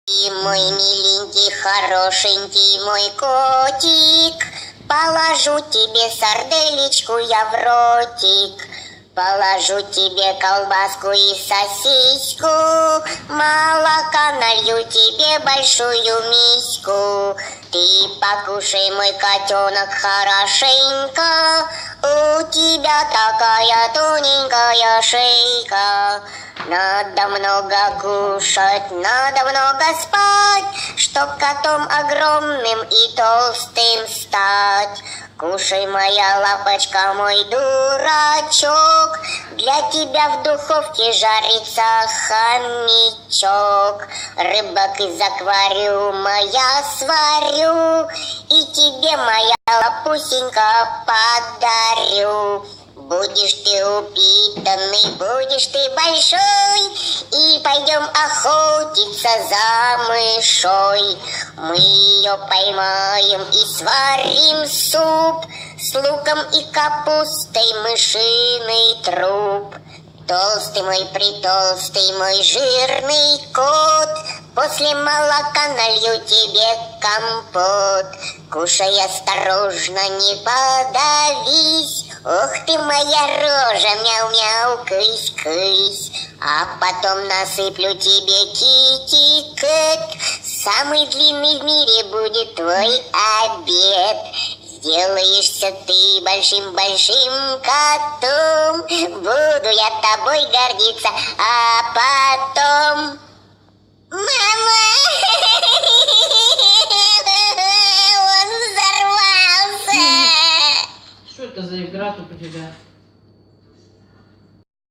Ты мой миленький, хорошенький мой котик, положу тебе сарделечку я в ротик, положу тебе колбаску и сосиску, молока налью тебе большую миську. Ты покушай, мой котенок, хорошенько, у тебя такая тоненькая шейка. Надо много кушать, надо много спать, чтоб котом огромным и толстым стать. Кушай, моя лапочка, мой дурачок, для тебя в духовке жарится хомячок. Рыбок из аквариума я сварю, и тебе, моя лапусенька, подарю. Будешь ты упитанный, будешь ты большой, и пойдем охотиться за мышой. Мы ее поймаем и сварим суп с луком и капустой, мышиный труп. Толстый мой, притолстый мой жирный кот, после молока налью тебе компот. Кушай осторожно, не подавись, ох ты моя рожа, мяу-мяу, кысь-кысь. А потом насыплю тебе китикет, самый длинный в мире будет твой обед. Сделаешься ты большим-большим котом, буду я тобой гордиться, а потом... Мама! Он взорвался! Что это за игра тут у тебя?